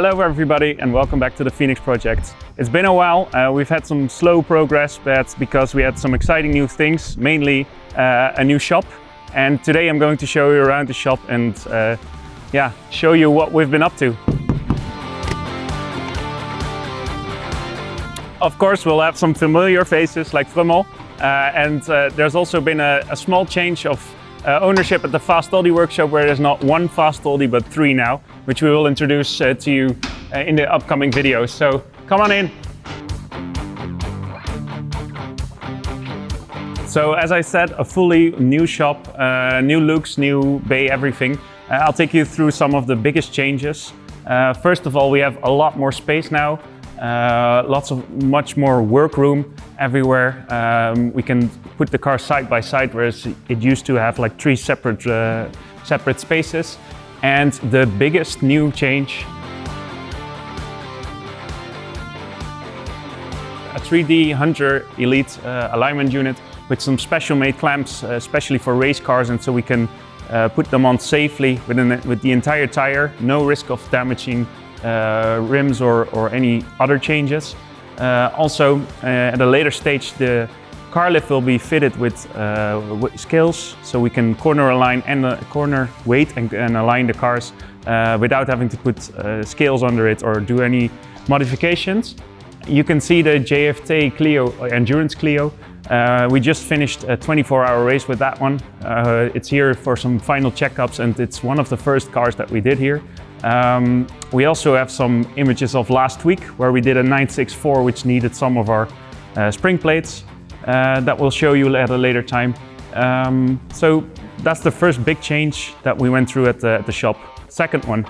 Hello everybody and welcome back to the Phoenix project. It's been a while, we've had some slow progress, but that's because we had some exciting new things, mainly a new shop. And today I'm going to show you around the shop and show you what we've been up to. Of course, we'll have some familiar faces like Frummel, and there's also been a small change of ownership at the Fast Oldie workshop, where there's not one Fast Oldie but three now, which we will introduce to you in the upcoming videos. So come on in. So as I said, a fully new shop, new looks, new bay, everything. I'll take you through some of the biggest changes. First of all, we have a lot more space now. Much more work room everywhere. We can put the cars side by side, whereas it used to have like three separate spaces. And the biggest new change, a 3D Hunter Elite alignment unit with some special made clamps, especially for race cars, and so we can put them on safely with the entire tire, no risk of damaging rims or any other changes. Also, at a later stage, the car lift will be fitted with scales, so we can corner align and corner weight and align the cars without having to put scales under it or do any modifications. You can see the JFT Clio, Endurance Clio. We just finished a 24-hour race with that one. It's here for some final checkups, and it's one of the first cars that we did here. We also have some images of last week where we did a 964, which needed some of our spring plates that we'll show you at a later time. So that's the first big change that we went through at the shop. Second one.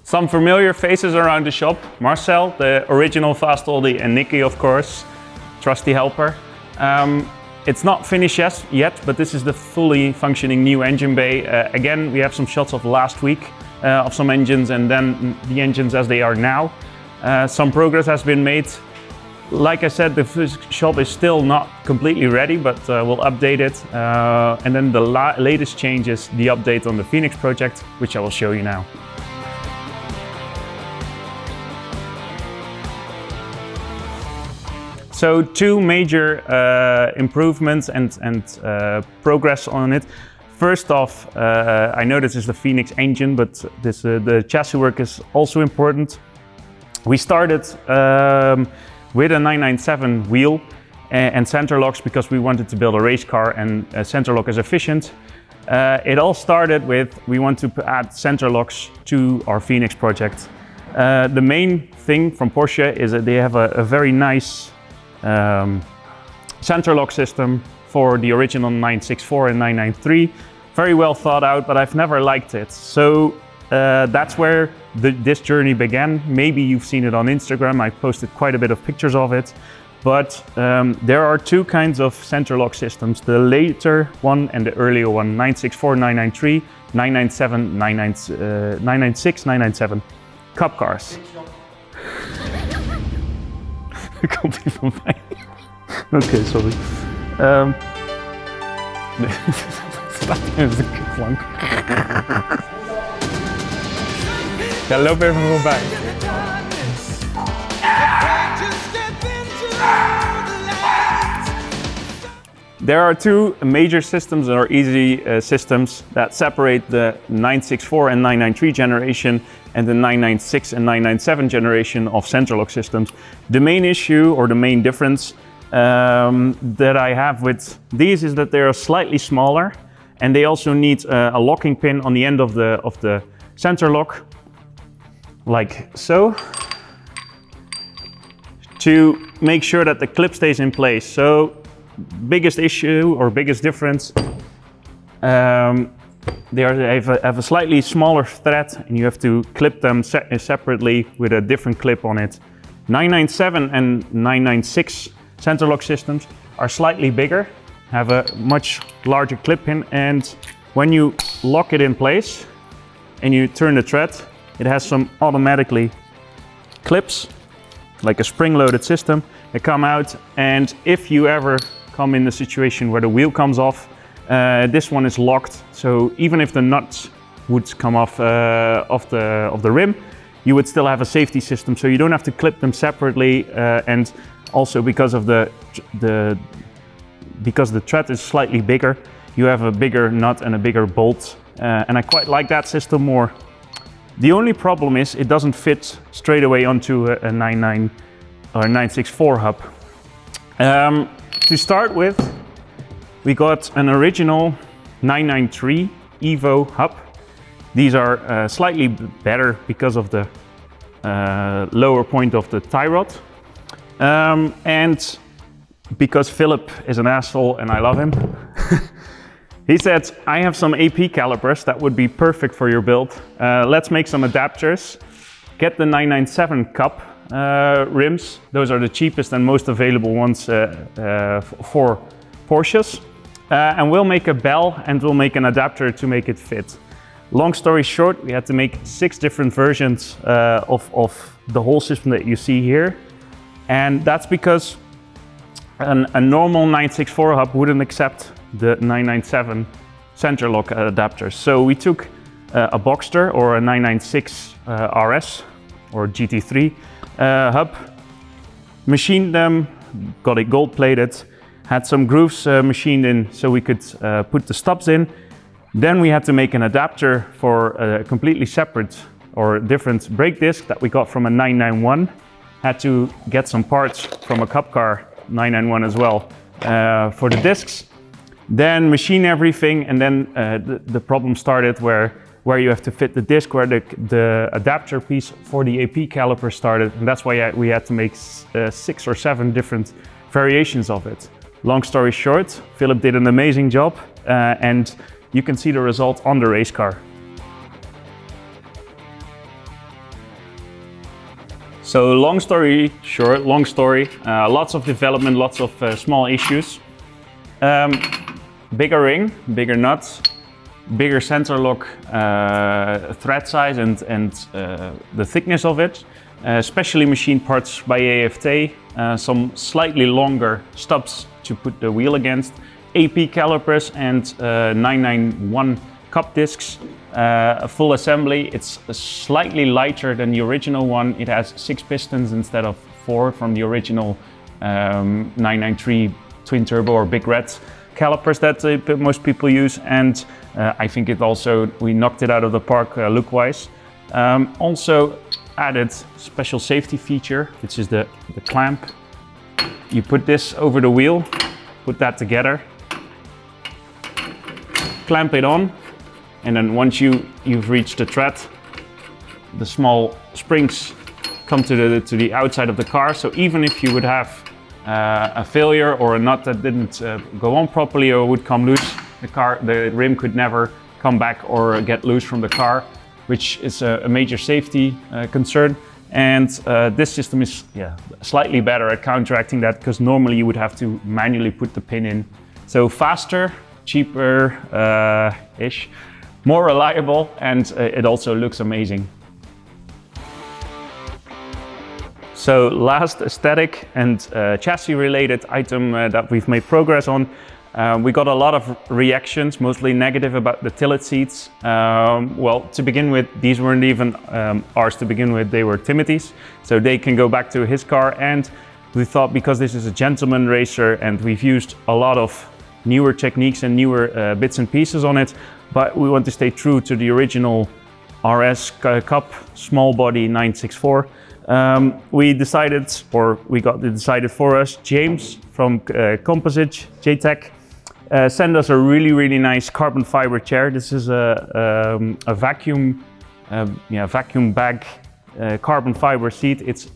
Some familiar faces around the shop. Marcel, the original Fast Oldie, and Nicky, of course, trusty helper. It's not finished yet, but this is the fully functioning new engine bay. Again, we have some shots of last week of some engines, and then the engines as they are now. Some progress has been made. Like I said, the shop is still not completely ready, but we'll update it. And then the latest change is the update on the Phoenix project, which I will show you now. So two major improvements and progress on it. First off, I know this is the Phoenix engine, but the chassis work is also important. We started with a 997 wheel and center locks because we wanted to build a race car, and center lock is efficient. It all started with we want to add center locks to our Phoenix project. The main thing from Porsche is that they have a very nice center lock system for the original 964 and 993. Very well thought out, but I've never liked it. So that's where this journey began. Maybe you've seen it on Instagram. I posted quite a bit of pictures of it. But there are two kinds of center lock systems, the later one and the earlier one, 964, 993, 997, 996, 997 Cup cars. Komt niet van mij. Oké, sorry. Staat even de flank. Ja, loop even voorbij. There are two major systems, or easy systems, that separate the 964 and 993 generation and the 996 and 997 generation of center lock systems. The main issue, or the main difference that I have with these, is that they are slightly smaller, and they also need a locking pin on the end of the center lock, like so, to make sure that the clip stays in place. So biggest issue or biggest difference, they have a slightly smaller thread, and you have to clip them separately with a different clip on it. 997 and 996 center lock systems are slightly bigger, have a much larger clip pin, and when you lock it in place and you turn the thread, it has some automatically clips, like a spring-loaded system, that come out, and if you ever come in the situation where the wheel comes off, This one is locked, so even if the nuts would come off the rim, you would still have a safety system, so you don't have to clip them separately, and also because the tread is slightly bigger, you have a bigger nut and a bigger bolt, and I quite like that system more. The only problem is it doesn't fit straight away onto a 99 or 964 hub. To start with, we got an original 993 Evo hub. These are slightly better because of the lower point of the tie rod, and because Philip is an asshole and I love him. He said, I have some AP calipers that would be perfect for your build. Let's make some adapters. Get the 997 cup rims. Those are the cheapest and most available ones for Porsches. And we'll make a bell and we'll make an adapter to make it fit. Long story short, we had to make 6 different versions of the whole system that you see here. And that's because a normal 964 hub wouldn't accept the 997 center lock adapters. So we took a Boxster or a 996 RS or GT3 hub, machined them, got it gold plated, had some grooves machined in so we could put the stubs in. Then we had to make an adapter for a completely separate or different brake disc that we got from a 991. Had to get some parts from a Cup car 991 as well for the discs. Then machine everything, and then the problem started where you have to fit the disc, where the adapter piece for the AP caliper started, and that's why we had to make 6 or 7 different variations of it. Long story short, Philip did an amazing job, and you can see the result on the race car. So long story short, lots of development, lots of small issues. Bigger ring, bigger nuts, bigger center lock thread size and the thickness of it. Specially machined parts by AFT, some slightly longer stubs to put the wheel against, AP calipers and 991 cup discs. A full assembly. It's slightly lighter than the original one. It has 6 pistons instead of 4 from the original 993 twin turbo or big red calipers that most people use, and I think we knocked it out of the park look wise. Also added special safety feature, which is the clamp. You put this over the wheel, put that together, clamp it on, and then once you've reached the tread, the small springs come to the outside of the car. So even if you would have a failure or a nut that didn't go on properly or would come loose, the rim could never come back or get loose from the car, which is a major safety concern. And this system is slightly better at counteracting that, because normally you would have to manually put the pin in. So faster, cheaper ish, more reliable, and it also looks amazing. So last aesthetic and chassis related item that we've made progress on. We got a lot of reactions, mostly negative, about the tilt seats. Well, to begin with, these weren't even ours to begin with, they were Timothy's. So they can go back to his car, and we thought, because this is a gentleman racer and we've used a lot of newer techniques and newer bits and pieces on it, but we want to stay true to the original RS Cup small body 964. We decided, or we got it decided for us, James from Composite, JTech, sent us a really nice carbon fiber chair. This is a vacuum bag carbon fiber seat. It's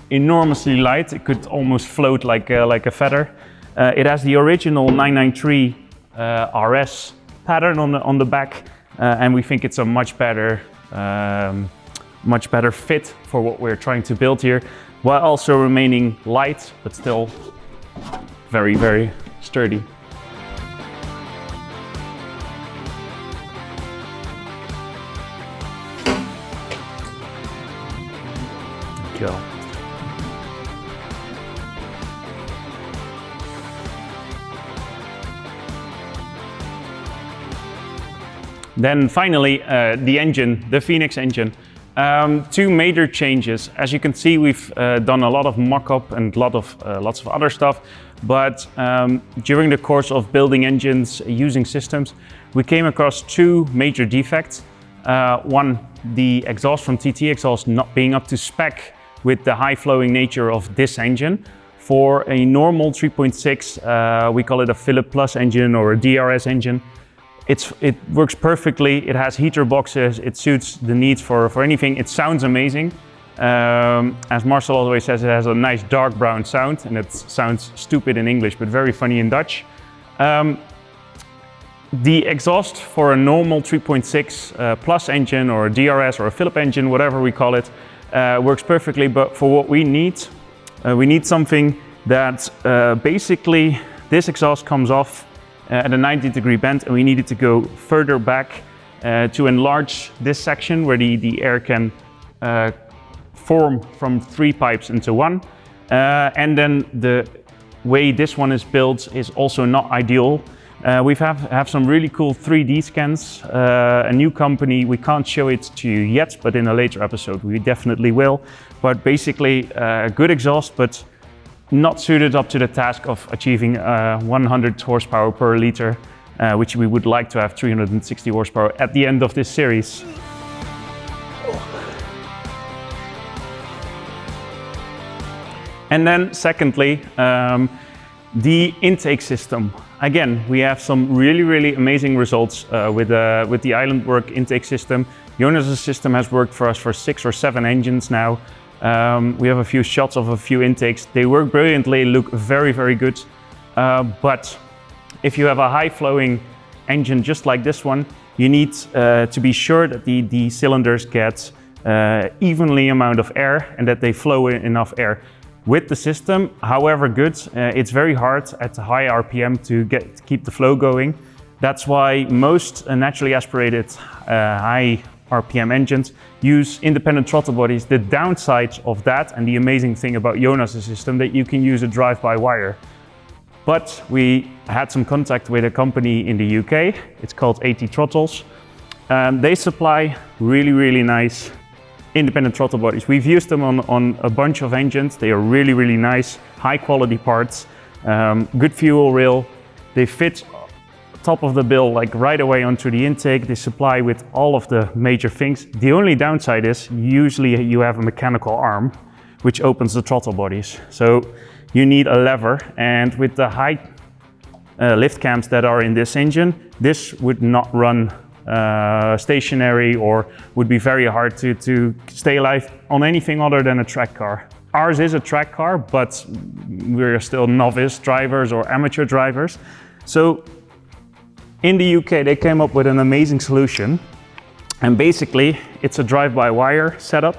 enormously light. It could almost float like a feather. It has the original 993 RS pattern on the back, and we think it's a much better fit for what we're trying to build here, while also remaining light but still very sturdy. Go. Then finally, the engine, the Phoenix engine. Two major changes. As you can see, we've done a lot of mock-up and lots of other stuff, but during the course of building engines, using systems, we came across two major defects. One, the exhaust from TT exhaust not being up to spec with the high flowing nature of this engine. For a normal 3.6, we call it a Philip Plus engine or a DRS engine. It works perfectly, it has heater boxes, it suits the needs for anything. It sounds amazing. As Marcel always says, it has a nice dark brown sound, and it sounds stupid in English, but very funny in Dutch. The exhaust for a normal 3.6 plus engine or a DRS or a Philip engine, whatever we call it, works perfectly, but for what we need something that basically this exhaust comes off at a 90-degree bend, and we needed to go further back to enlarge this section where the air can form from 3 pipes into 1. And then the way this one is built is also not ideal. We have some really cool 3D scans, a new company. We can't show it to you yet, but in a later episode we definitely will. But basically a good exhaust, but not suited up to the task of achieving 100 horsepower per liter, which we would like to have 360 horsepower at the end of this series. And then secondly, the intake system. Again, we have some really amazing results with the Island Work intake system. Jonas' system has worked for us for 6 or 7 engines now. We have a few shots of a few intakes. They work brilliantly, look very good. But if you have a high flowing engine just like this one, you need to be sure that the cylinders get evenly amount of air and that they flow enough air. With the system, however good, it's very hard at the high RPM to keep the flow going. That's why most naturally aspirated high RPM engines use independent throttle bodies. The downside of that, and the amazing thing about Jonas' system, that you can use a drive-by-wire. But we had some contact with a company in the UK. It's called AT Throttles. They supply really nice independent throttle bodies. We've used them on a bunch of engines. They are really nice, high quality parts, good fuel rail. They fit top of the bill, like right away onto the intake. They supply with all of the major things. The only downside is usually you have a mechanical arm which opens the throttle bodies. So you need a lever, and with the high lift cams that are in this engine, this would not run stationary, or would be very hard to stay alive on anything other than a track car. Ours is a track car, but we're still novice drivers or amateur drivers. So in the UK, they came up with an amazing solution, and basically it's a drive-by-wire setup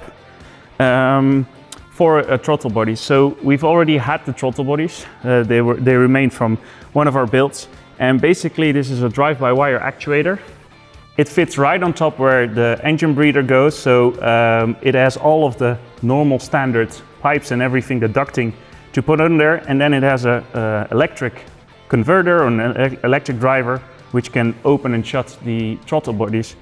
for a throttle body. So we've already had the throttle bodies. They remained from one of our builds, and basically this is a drive-by-wire actuator. It fits right on top where the engine breather goes, so it has all of the normal standard pipes and everything, the ducting to put on there, and then it has a electric converter or an electric driver which can open and shut the throttle bodies.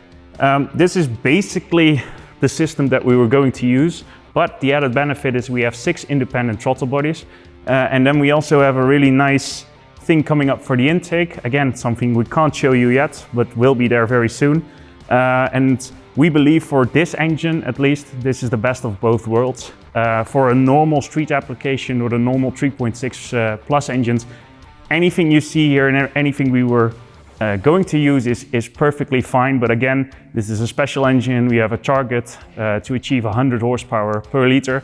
This is basically the system that we were going to use, but the added benefit is we have 6 independent throttle bodies, and then we also have a really nice thing coming up for the intake. Again, something we can't show you yet, but will be there very soon. And we believe for this engine, at least, this is the best of both worlds. For a normal street application or the normal 3.6 plus engines, anything you see here and anything we were going to use is perfectly fine. But again, this is a special engine. We have a target to achieve 100 horsepower per liter,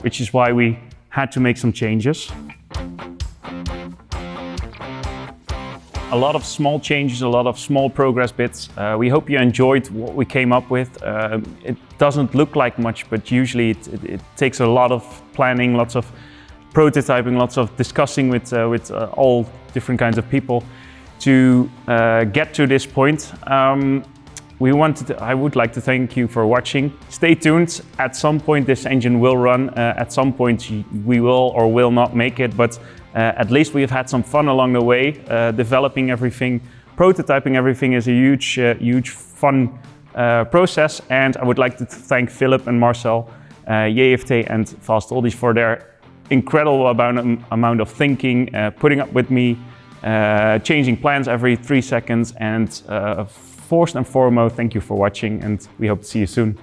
which is why we had to make some changes. A lot of small changes, a lot of small progress bits. We hope you enjoyed what we came up with. It doesn't look like much, but usually it takes a lot of planning, lots of prototyping, lots of discussing with all different kinds of people to get to this point. I would like to thank you for watching. Stay tuned. At some point this engine will run. At some point we will or will not make it, but at least we've had some fun along the way, developing everything prototyping everything is a huge fun process, and I would like to thank Philip and Marcel, JFT and Fast Oldies for their incredible amount of thinking, putting up with me, changing plans every 3 seconds, and first and foremost, thank you for watching, and we hope to see you soon.